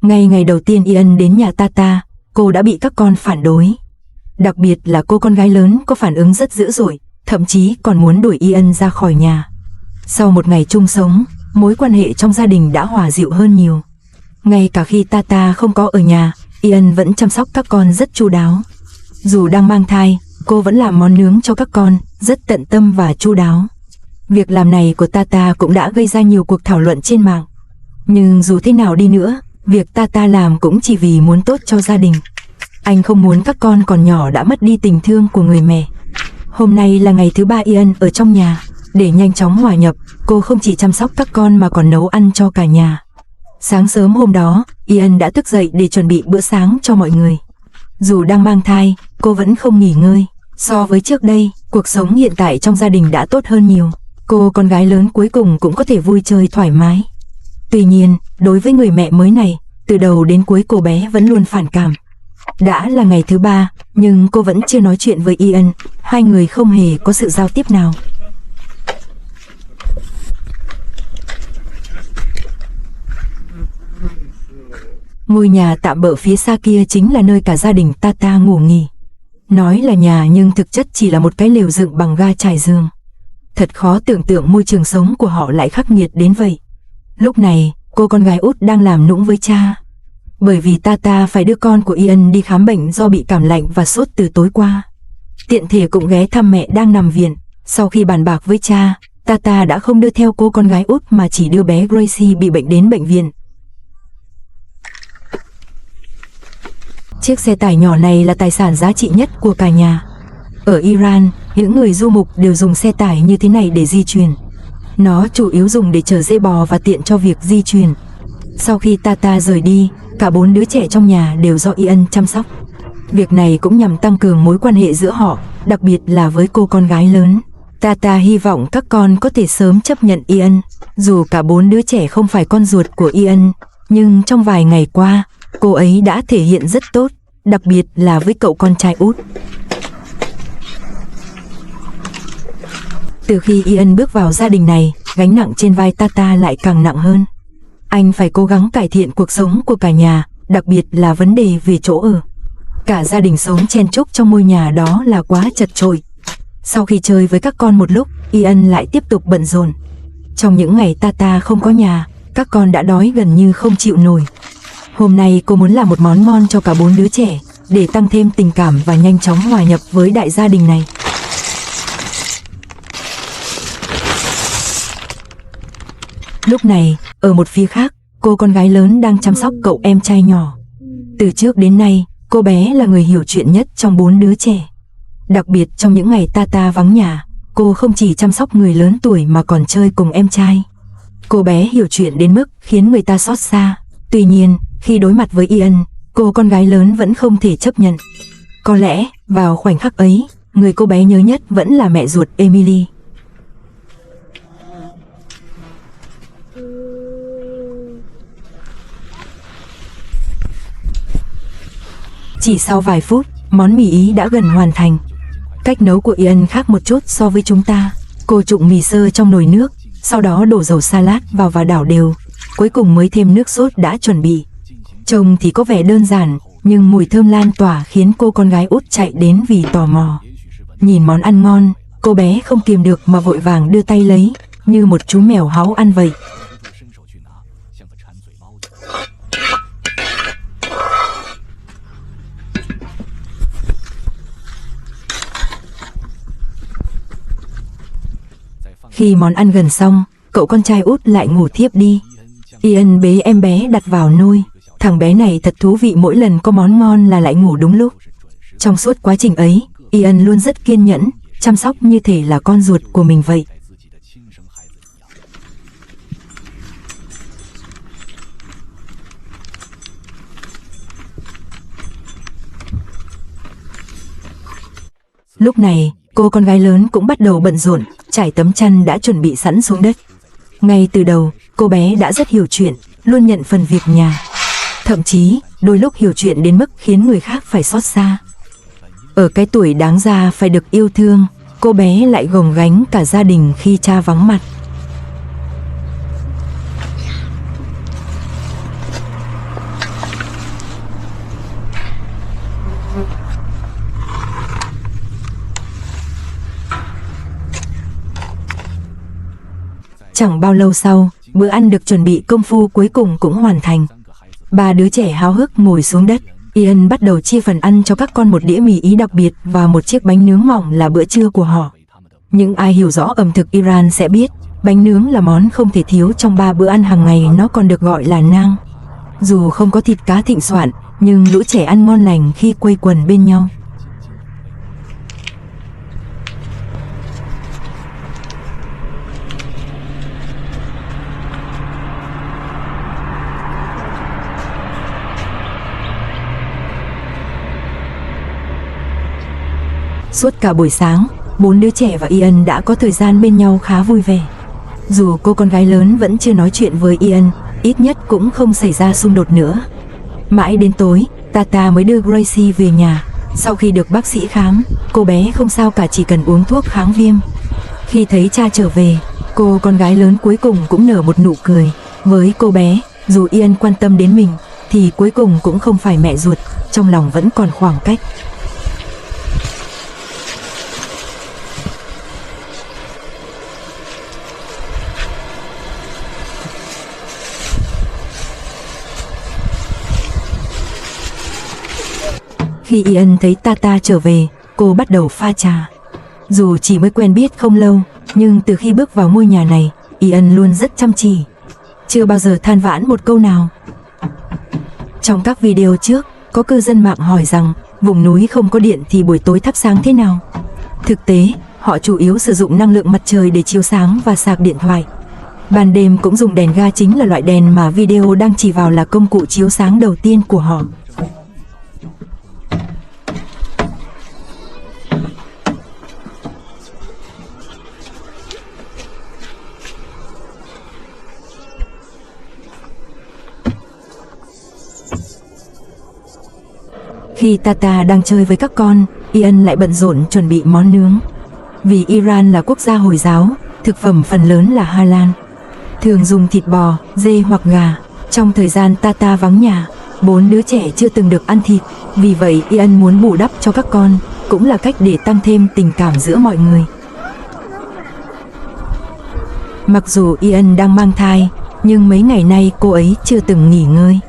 Ngay ngày đầu tiên Ian đến nhà Tata, cô đã bị các con phản đối. Đặc biệt là cô con gái lớn có phản ứng rất dữ dội, thậm chí còn muốn đuổi Ian ra khỏi nhà. Sau một ngày chung sống, mối quan hệ trong gia đình đã hòa dịu hơn nhiều. Ngay cả khi Tata không có ở nhà, Ian vẫn chăm sóc các con rất chu đáo. Dù đang mang thai, cô vẫn làm món nướng cho các con, rất tận tâm và chu đáo. Việc làm này của Tata cũng đã gây ra nhiều cuộc thảo luận trên mạng. Nhưng dù thế nào đi nữa, việc Tata làm cũng chỉ vì muốn tốt cho gia đình. Anh không muốn các con còn nhỏ đã mất đi tình thương của người mẹ. Hôm nay là ngày thứ 3 Ian ở trong nhà. Để nhanh chóng hòa nhập, cô không chỉ chăm sóc các con mà còn nấu ăn cho cả nhà. Sáng sớm hôm đó, Ian đã thức dậy để chuẩn bị bữa sáng cho mọi người. Dù đang mang thai, cô vẫn không nghỉ ngơi. So với trước đây, cuộc sống hiện tại trong gia đình đã tốt hơn nhiều. Cô con gái lớn cuối cùng cũng có thể vui chơi thoải mái. Tuy nhiên, đối với người mẹ mới này, từ đầu đến cuối cô bé vẫn luôn phản cảm. Đã là ngày thứ 3, nhưng cô vẫn chưa nói chuyện với Ian. Hai người không hề có sự giao tiếp nào. Ngôi nhà tạm bợ phía xa kia chính là nơi cả gia đình Tata ngủ nghỉ. Nói là nhà nhưng thực chất chỉ là một cái lều dựng bằng ga trải giường. Thật khó tưởng tượng môi trường sống của họ lại khắc nghiệt đến vậy. Lúc này, cô con gái út đang làm nũng với cha. Bởi vì Tata phải đưa con của Ian đi khám bệnh do bị cảm lạnh và sốt từ tối qua. Tiện thể cũng ghé thăm mẹ đang nằm viện. Sau khi bàn bạc với cha, Tata đã không đưa theo cô con gái út mà chỉ đưa bé Gracie bị bệnh đến bệnh viện. Chiếc xe tải nhỏ này là tài sản giá trị nhất của cả nhà. Ở Iran, những người du mục đều dùng xe tải như thế này để di chuyển. Nó chủ yếu dùng để chở dê bò và tiện cho việc di chuyển. Sau khi Tata rời đi, cả 4 đứa trẻ trong nhà đều do Ian chăm sóc. Việc này cũng nhằm tăng cường mối quan hệ giữa họ, đặc biệt là với cô con gái lớn. Tata hy vọng các con có thể sớm chấp nhận Ian. Dù cả 4 đứa trẻ không phải con ruột của Ian, nhưng trong vài ngày qua, cô ấy đã thể hiện rất tốt, đặc biệt là với cậu con trai út. Từ khi Ian bước vào gia đình này, gánh nặng trên vai Tata lại càng nặng hơn. Anh phải cố gắng cải thiện cuộc sống của cả nhà, đặc biệt là vấn đề về chỗ ở. Cả gia đình sống chen chúc trong ngôi nhà đó là quá chật chội. Sau khi chơi với các con một lúc, Ian lại tiếp tục bận rộn. Trong những ngày Tata không có nhà, các con đã đói gần như không chịu nổi. Hôm nay cô muốn làm một món ngon cho cả 4 đứa trẻ, để tăng thêm tình cảm và nhanh chóng hòa nhập với đại gia đình này. Lúc này, ở một phía khác, cô con gái lớn đang chăm sóc cậu em trai nhỏ. Từ trước đến nay, cô bé là người hiểu chuyện nhất trong 4 đứa trẻ. Đặc biệt trong những ngày Tata vắng nhà, cô không chỉ chăm sóc người lớn tuổi mà còn chơi cùng em trai. Cô bé hiểu chuyện đến mức khiến người ta xót xa. Tuy nhiên, khi đối mặt với Ian, cô con gái lớn vẫn không thể chấp nhận. Có lẽ, vào khoảnh khắc ấy, người cô bé nhớ nhất vẫn là mẹ ruột Emily. Chỉ sau vài phút, món mì Ý đã gần hoàn thành. Cách nấu của Ian khác một chút so với chúng ta. Cô trụng mì sơ trong nồi nước, sau đó đổ dầu salad vào và đảo đều. Cuối cùng mới thêm nước sốt đã chuẩn bị. Trông thì có vẻ đơn giản, nhưng mùi thơm lan tỏa khiến cô con gái út chạy đến vì tò mò. Nhìn món ăn ngon, cô bé không kiềm được mà vội vàng đưa tay lấy, như một chú mèo háu ăn vậy. Khi món ăn gần xong, cậu con trai út lại ngủ thiếp đi. Ian bế em bé đặt vào nôi. Thằng bé này thật thú vị, mỗi lần có món ngon là lại ngủ đúng lúc. Trong suốt quá trình ấy, Ian luôn rất kiên nhẫn, chăm sóc như thể là con ruột của mình vậy. Lúc này, cô con gái lớn cũng bắt đầu bận rộn, trải tấm chăn đã chuẩn bị sẵn xuống đất. Ngay từ đầu, cô bé đã rất hiểu chuyện, luôn nhận phần việc nhà. Thậm chí, đôi lúc hiểu chuyện đến mức khiến người khác phải xót xa. Ở cái tuổi đáng ra phải được yêu thương, cô bé lại gồng gánh cả gia đình khi cha vắng mặt. Chẳng bao lâu sau, bữa ăn được chuẩn bị công phu cuối cùng cũng hoàn thành. Ba đứa trẻ háo hức ngồi xuống đất. Ian bắt đầu chia phần ăn cho các con một đĩa mì Ý đặc biệt và một chiếc bánh nướng mỏng là bữa trưa của họ. Những ai hiểu rõ ẩm thực Iran sẽ biết, bánh nướng là món không thể thiếu trong 3 bữa ăn hàng ngày, nó còn được gọi là naan. Dù không có thịt cá thịnh soạn, nhưng lũ trẻ ăn ngon lành khi quây quần bên nhau. Suốt cả buổi sáng, 4 đứa trẻ và Ian đã có thời gian bên nhau khá vui vẻ. Dù cô con gái lớn vẫn chưa nói chuyện với Ian, ít nhất cũng không xảy ra xung đột nữa. Mãi đến tối, Tata mới đưa Gracie về nhà. Sau khi được bác sĩ khám, cô bé không sao cả, chỉ cần uống thuốc kháng viêm. Khi thấy cha trở về, cô con gái lớn cuối cùng cũng nở một nụ cười. Với cô bé, dù Ian quan tâm đến mình, thì cuối cùng cũng không phải mẹ ruột, trong lòng vẫn còn khoảng cách. Khi Ian thấy Tata trở về, cô bắt đầu pha trà. Dù chỉ mới quen biết không lâu, nhưng từ khi bước vào ngôi nhà này, Ian luôn rất chăm chỉ, chưa bao giờ than vãn một câu nào. Trong các video trước, có cư dân mạng hỏi rằng vùng núi không có điện thì buổi tối thắp sáng thế nào. Thực tế, họ chủ yếu sử dụng năng lượng mặt trời để chiếu sáng và sạc điện thoại. Ban đêm cũng dùng đèn ga, chính là loại đèn mà video đang chỉ vào là công cụ chiếu sáng đầu tiên của họ. Khi Tata đang chơi với các con, Ian lại bận rộn chuẩn bị món nướng. Vì Iran là quốc gia Hồi giáo, thực phẩm phần lớn là halal, thường dùng thịt bò, dê hoặc gà. Trong thời gian Tata vắng nhà, 4 đứa trẻ chưa từng được ăn thịt, vì vậy Ian muốn bù đắp cho các con, cũng là cách để tăng thêm tình cảm giữa mọi người. Mặc dù Ian đang mang thai, nhưng mấy ngày nay cô ấy chưa từng nghỉ ngơi.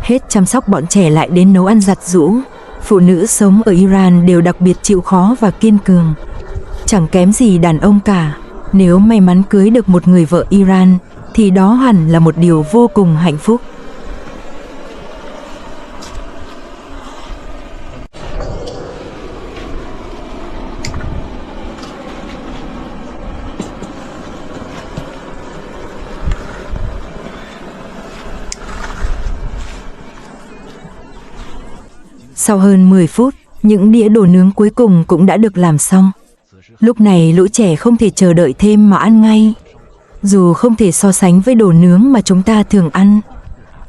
Hết chăm sóc bọn trẻ lại đến nấu ăn giặt giũ. Phụ nữ sống ở Iran đều đặc biệt chịu khó và kiên cường, chẳng kém gì đàn ông cả. Nếu may mắn cưới được một người vợ Iran, thì đó hẳn là một điều vô cùng hạnh phúc. Sau hơn 10 phút, những đĩa đồ nướng cuối cùng cũng đã được làm xong. Lúc này lũ trẻ không thể chờ đợi thêm mà ăn ngay. Dù không thể so sánh với đồ nướng mà chúng ta thường ăn,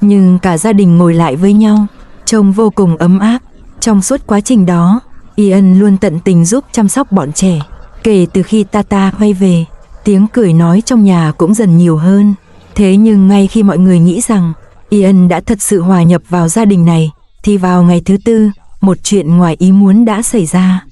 nhưng cả gia đình ngồi lại với nhau, trông vô cùng ấm áp. Trong suốt quá trình đó, Ian luôn tận tình giúp chăm sóc bọn trẻ. Kể từ khi Tata quay về, tiếng cười nói trong nhà cũng dần nhiều hơn. Thế nhưng ngay khi mọi người nghĩ rằng Ian đã thật sự hòa nhập vào gia đình này, thì vào ngày thứ tư, một chuyện ngoài ý muốn đã xảy ra.